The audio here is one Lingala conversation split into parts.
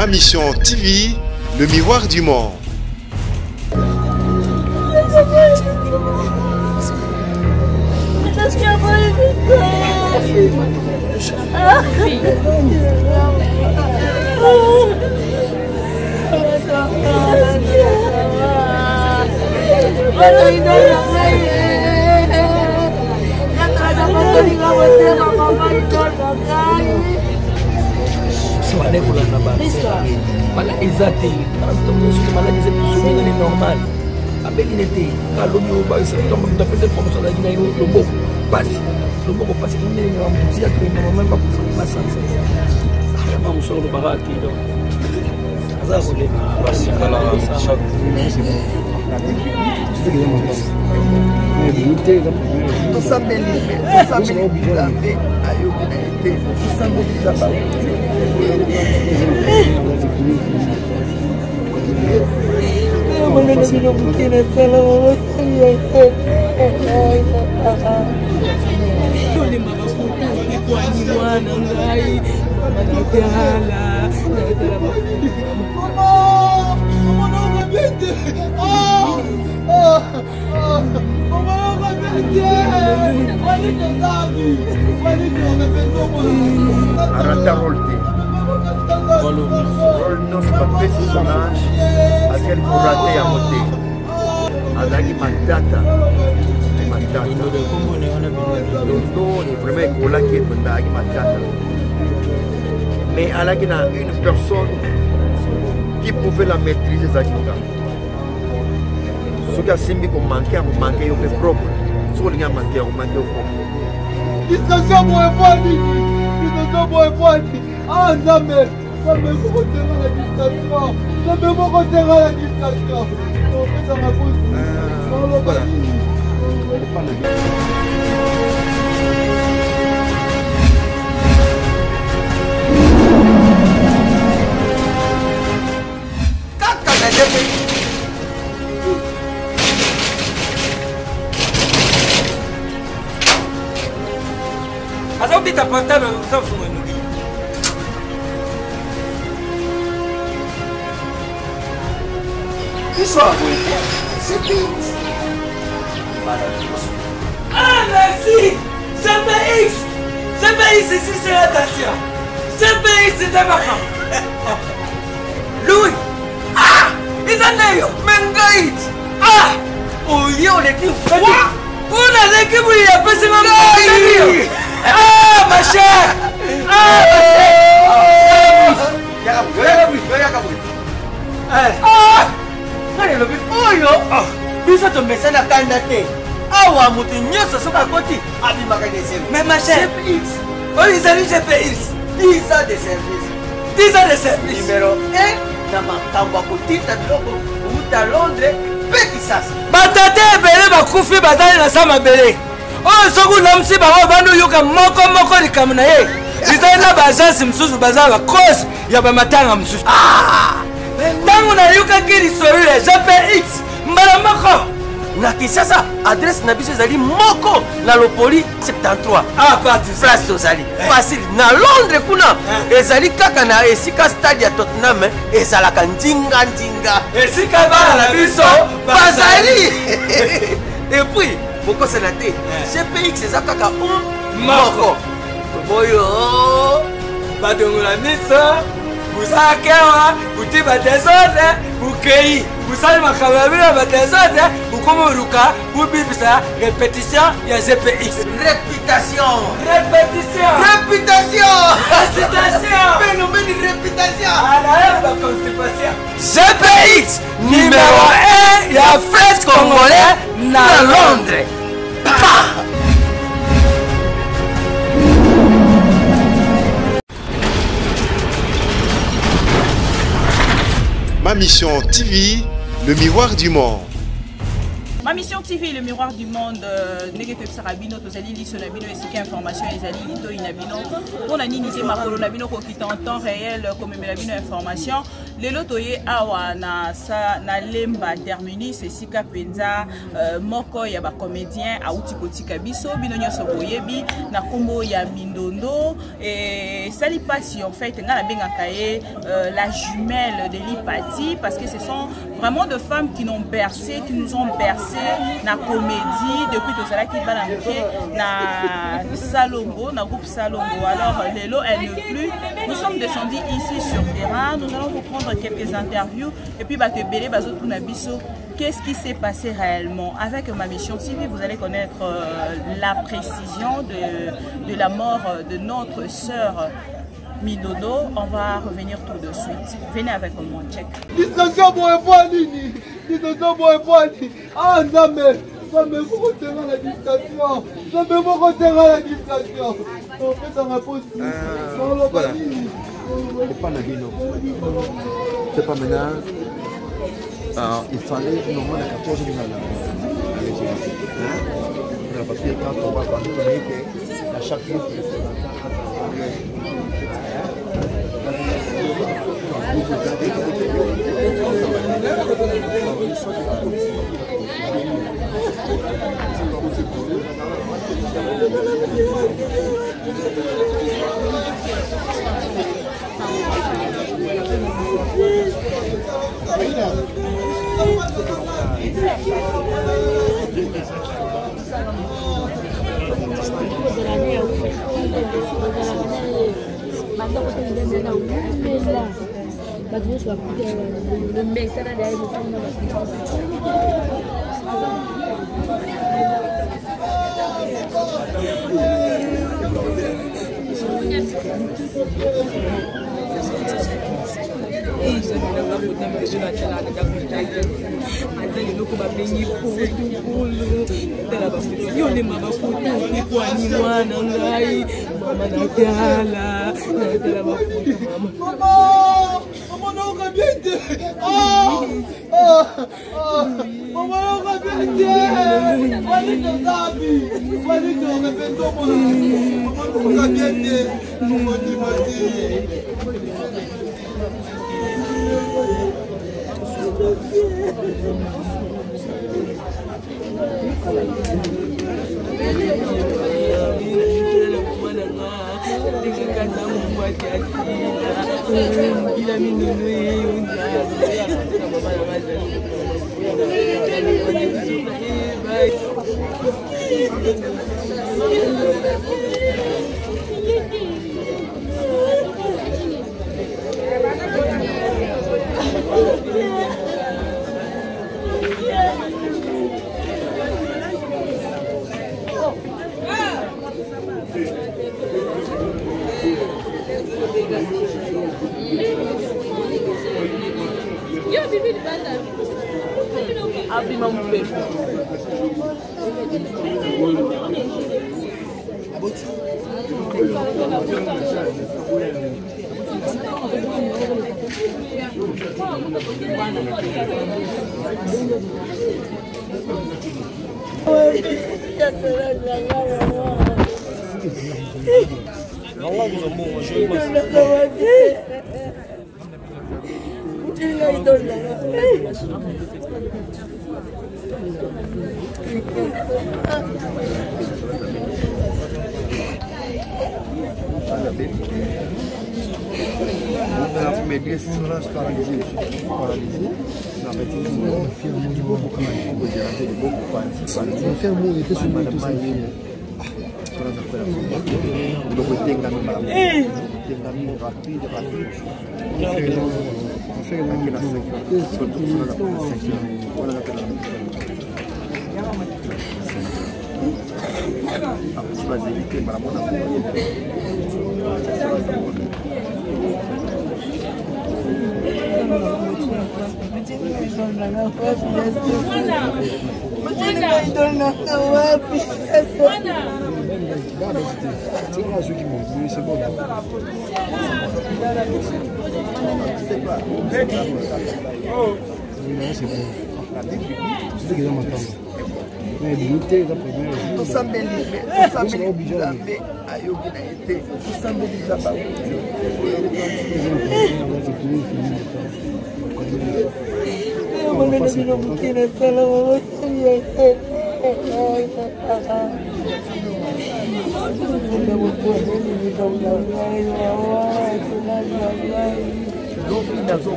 Ma Mission TV, le miroir du monde. Arata rolte. Nos papel personage à quel pour rater à monter. Alagi matata. Matata. L'auto est vraiment cola qui est pendagi matata. Mais alagi na une personne qui pouvait la maîtriser Zakiga. Ce qui a simbi qu'on manquait au propre. Ce qui a manqué au propre. Ah, jamais, jamais vous retirez la dictature. Jamais vous retirez la dictature. Ça m'a posé. Azauti tapatana usafu mwenu. Ah merci! CPX! CPX ici c'est la station. CPX c'est un vacances. Louis! Ah! Ils en ont Mengaït! Ah! Oh yo les qui fait on a l'équipe où il y a pas seulement ah ma chère! Ah ma chère! Ah! Biso to mesana kanda te. Awa mutu nyoso soka koti abimaka desel. Mais ma chère, CPX. Oh ils allaient CPX. 10 ans de service. 10 ans de service. Numéro 1 na makambo kotita biloko uta Londres petit sas. Batate ebele bakufi batale na sama bele. Oh soku na msi ba bandu yoka moko likamu na ye. Zitana bazasi msusu bazala cause ya ba matanga msusu. Ah! Tangu na yoka kiri sorule CPX. Mbala moko na Kinshasa adresse na biso ezali moko na Lopoli 73 ah parti place tozali facile na Londres kuna ezali kaka na esika stade ya Tottenham ezalaka ndinga esika bana na biso bazali et puis boko senate CPX eza kaka moko boyo badongola miso busakewa butiba desordre bukei busali makababila ba desordre bukomoruka bubibisa répétition ya CPX réputation phénomène réputation ala ba constipation CPX numéro 1 ya fête congolais na Londres. Ma Mission TV, le miroir du monde. Ma mission TV, le miroir du monde, Negeto Sarabino, Tozali, Lissonabino, et c'est information, Ezali, Lito, Inabino, on a nité ma colonabino qui est en temps réel, comme Melabino information. Les lotoye awa na lemba terminus, c'est Sika Penza, Moko, ya ba comédien, Aouti Kotika Biso, Binonya Soboyebi, na Kombo ya Mindondo, et Sali Passi, en fait, la jumelle de l'Ipati, parce que ce sont vraiment de femmes qui nous ont bercé na comédie depuis tout cela qui va na Salongo, na groupe Salongo. Alors Lélo elle ne plus. Nous sommes descendus ici sur terrain. Nous allons vous prendre quelques interviews et puis qu'est-ce qui s'est passé réellement avec ma mission TV. Vous allez connaître la précision de la mort de notre sœur Midodo. On va revenir tout de suite. Venez avec moi, check. Ah, Zame, vous retirez la dictature. Zame, vous retirez la dictature. On fait dans ma pause. Voilà. C'est pas Nabino. C'est pas maintenant. Il fallait normalement la 14 minutes parce que quand on va parler, à chaque fois,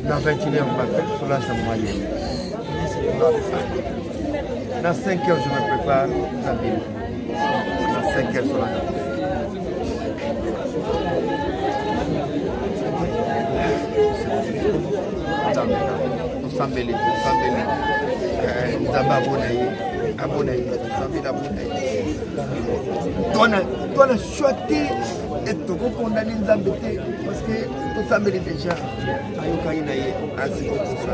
Dans 21h, on m'appelle, Solange à moyenne. Dans 5 heures, je me prépare, dans 5 heures, Solange. Nous sommes belés, nous sommes abonnés, toi la choisi et tu condamner nous embêter parce que nous sommes déjà ainsi que tout ça.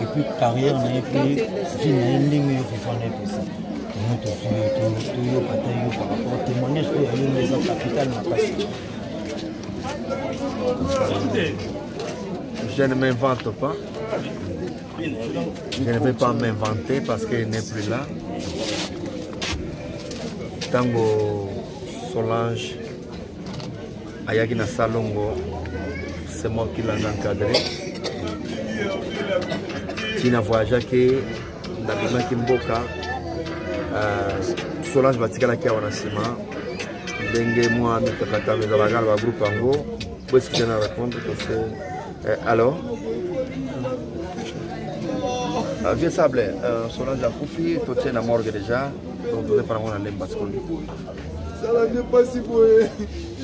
Et puis carrière n'a plus fini par rapport au témoignage que les capitales n'a passé. Je ne m'invente pas. Je ne vais pas m'inventer parce qu'elle n'est plus là. Tango Solange, Ayagina Salongo, c'est moi qui l'ai encadré. Tina voyagé que Nabima Kimboka, Solange Batikala qui a un assima, Dengue moi, Mikakata, mes avagals, le groupe Ango. Où est-ce que je vais répondre parce que alors vieux Sable, Solange a Koufi, tu tiens la morgue déjà, donc tu n'es pas dans la limbe parce que ça n'est pas si beau.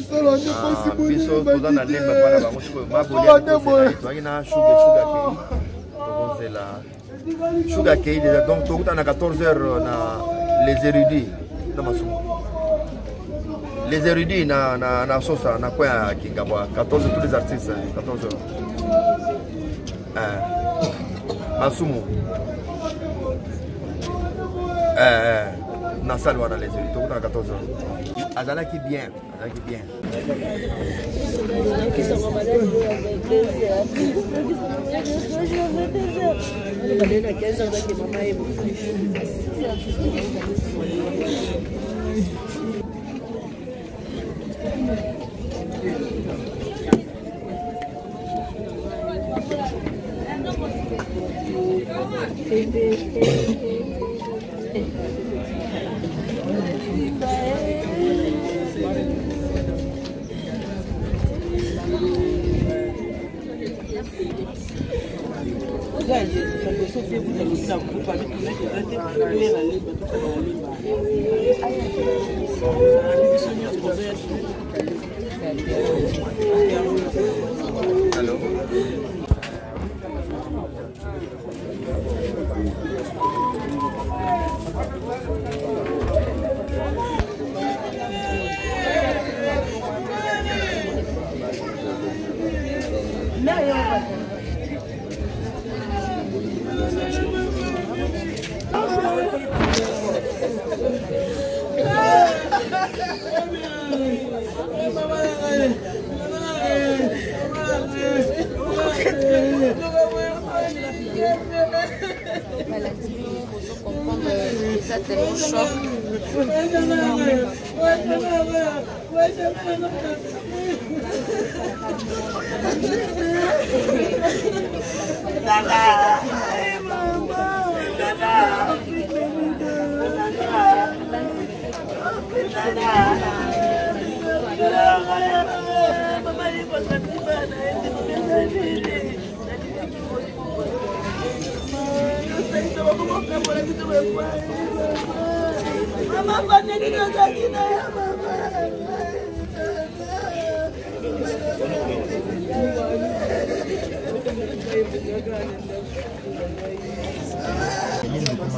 Ça n'est pas si beau. Biso tu dans la limbe pas là-bas, moi je peux ma Sugar Key déjà, donc tu as 14h les érudits dans ma soupe. Les érudits na sosa na quoi qui gaba 14 tous les artistes 14 Masumu na salwa na les érudits tout à 14 Adala qui bien Ça tellement choc.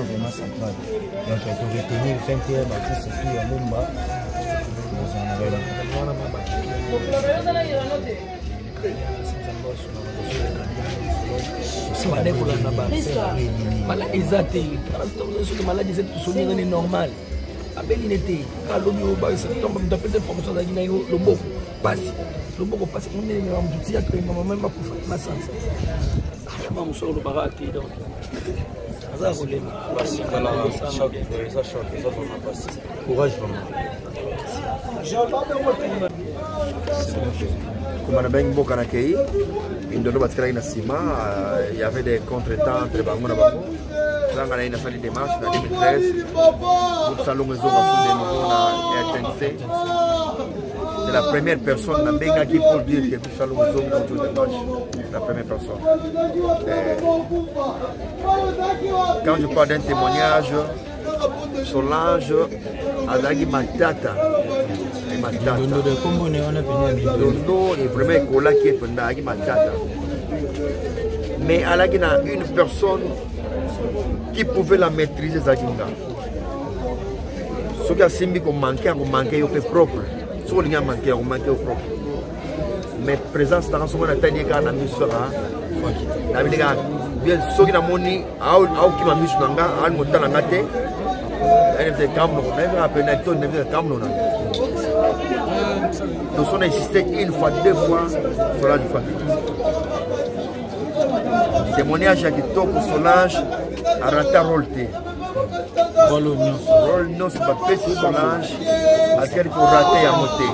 Vraiment central. Donc, pour retenir 21 artistes et puis à Lumba, maladie normal. Abellinete, Kalobi au bas, septembre, d'après des formations d'Aguinaïo, le beau passe. Le beau passe, on est en petit à créer, maman, même pas pour faire ma sens. Maman, sur le baraté, donc. Ça roule, ça choque, courage vraiment. Comme on a bien beaucoup d'accueil, il y avait des contretemps entre Bango et Bango. Là, on a fait des démarches en 2013. Groupe Salon Maison a été c'est la première personne qui peut dire que Groupe Salon Maison a été démarche. La première personne. Quand je parle d'un témoignage, Solange Azagi Matata. Londo est vraiment Kola qui est pendant Azagi Matata. Mais elle a une personne qui pouvait la maîtriser Zaginga. Ce qui a semblé qu'on manquait au propre. Ce qui a manqué, on manquait au propre. Mais présence dans ce moment, on a dit qu'on a mis sur la bien ce qui a moni, qui m'a mis sur la on a monté elle faisait Cameroun, elle a appelé Naito, elle faisait Cameroun. Donc on a insisté une fois, deux fois sur la différence. Témoignage à Kitoko pour Solange à Rata Rolte. Rôle non, c'est pas petit Solange à quel pour rater à monter.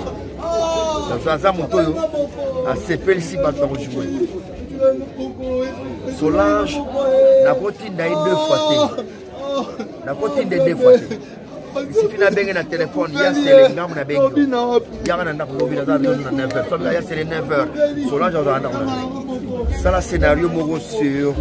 Donc ça monte à CPL si pas tant jouer. Solange n'a pas été deux fois. N'a pas été deux fois. Il suffit de un téléphone, il y a les gars, il y a les gars, il y a les 9h. Solange ça le scénario sur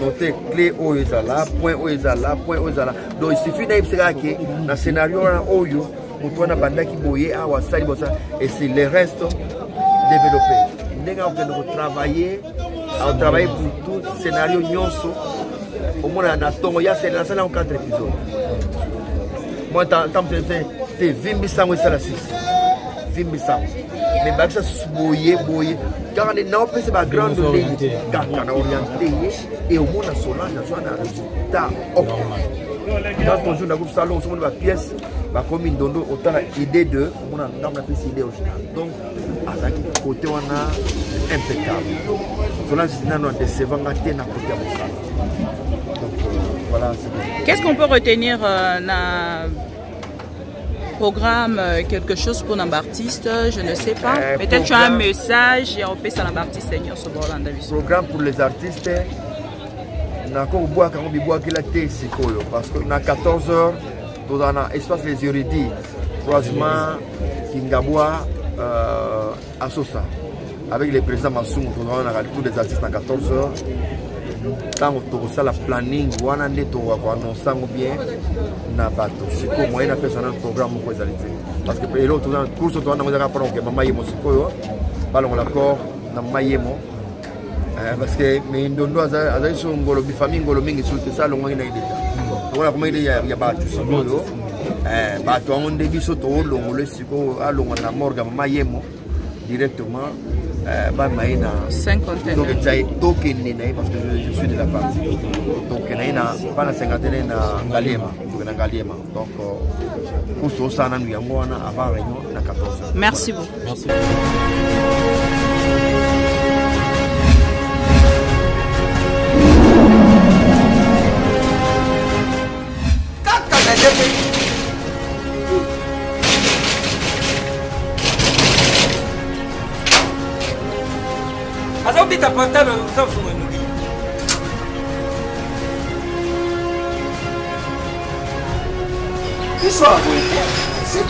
noter clé au Ezala, point au Ezala, point au Ezala. Donc il suffit d'aller dans le scénario Oyo, pour toi banda qui boye à Wasali et c'est le reste développé. Nous avons travaillé pour tout scénario nyonso. Au moins on a ton il y a c'est lancé en 4 épisodes. Moi tant que c'est 20 sangs ça la 6. 20 sangs. Mais bah ça boye car on est non c'est pas grande ligne car on a orienté et au moins la Solange a un résultat optimal. Dans ton jour dans groupe salon on va pièce va comme une dondo autant l'idée de on a dans la pièce idée originale. Donc à la côté on a impeccable. Solange c'est non décevant ngaté na côté à ça. Voilà, qu'est-ce qu'on peut retenir dans programme, quelque chose pour un artiste, je ne sais pas. Peut-être tu as un message et on peut s'en artiste seigneur ce Borlanda. Programme pour les artistes, on a encore bois quand on boit qu'il a été parce qu'on a 14 heures dans un espace les érudits, croisement Kingabois à Sosa. avec le président Massou, tous les artistes à 14h. Tant que ça la planning, on a des tours à annoncer bien na bateau. C'est comme moi, on a fait un programme pour les qualités. Parce que l'autre course, on a appris que maman est mon sikoyo, ballon l'accord, na mayemo. Parce que mais ndondo azayi so ngolo bi famille ngolo mingi sur ça longo ina ideta. On a comment il y a bateau sikoyo. Bateau on début so to longo le sikoyo a longo na morga maman yemo directement. Maïna 5 conteneurs. Donc, parce que je suis de la partie. Donc, il y a pas la cinquantaine de Galiema. Donc, pour ce ça, nous avons avant réunion à 14h. Merci beaucoup. Merci. Azau kita portable usah semua ini. Isso c'est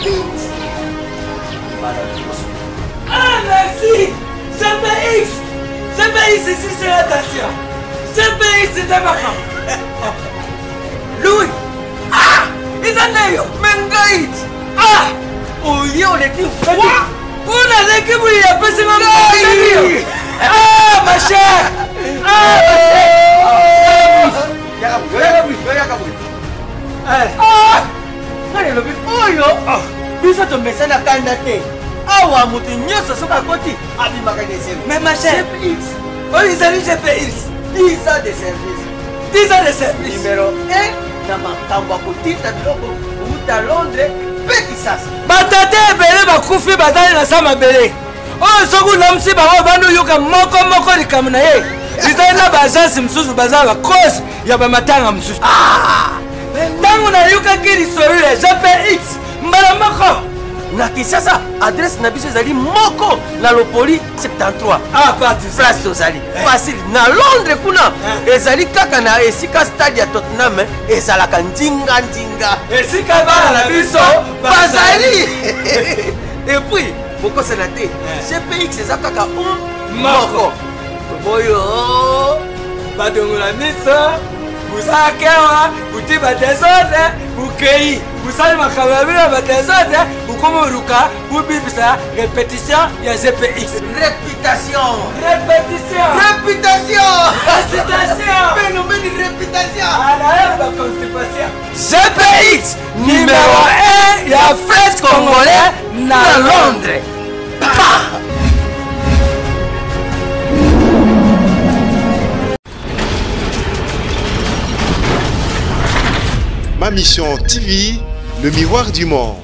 ah merci. CPX ici c'est la station. CPX c'est d'accord. Louis. Ah, ils en ont mengaït. Ah, oh yo les types. Una l'équipe où il y a pas ce moment. Ah, ma chère! Ah, mais ma chère, ils allaient GPS. 10 ans de service. 10 ans de service. Numéro 1, dans ma Tambakoti, à Londres, petit sas. Batate belé, bakoufi, batale na sama belé. Oh, soku namsi bango bandu yuka moko likamu na ye. Izana bazasi msusu bazala cause ya bamatanga msusu. Ah! Tangu na yuka kiri sorule JPX mbala moko. Na Kinshasa adresse na biso ezali moko na Lopoli 73. Ah, parti place tozali. Facile na Londres kuna ezali kaka na esika stade ya Tottenham ezalaka ndinga. Esika bana na biso bazali. Et puis pourquoi c'est la tête? CPX c'est ça kaka moko. Boyo badongo la misa busakewa butiba desordre bukei busali makababira ba desordre bukomoruka bubibisa répétition ya CPX. Réputation. Phénomène de réputation. Ah la constipation. CPX numéro 1 ya French Congolais na Londres. Ma mission TV, le miroir du monde.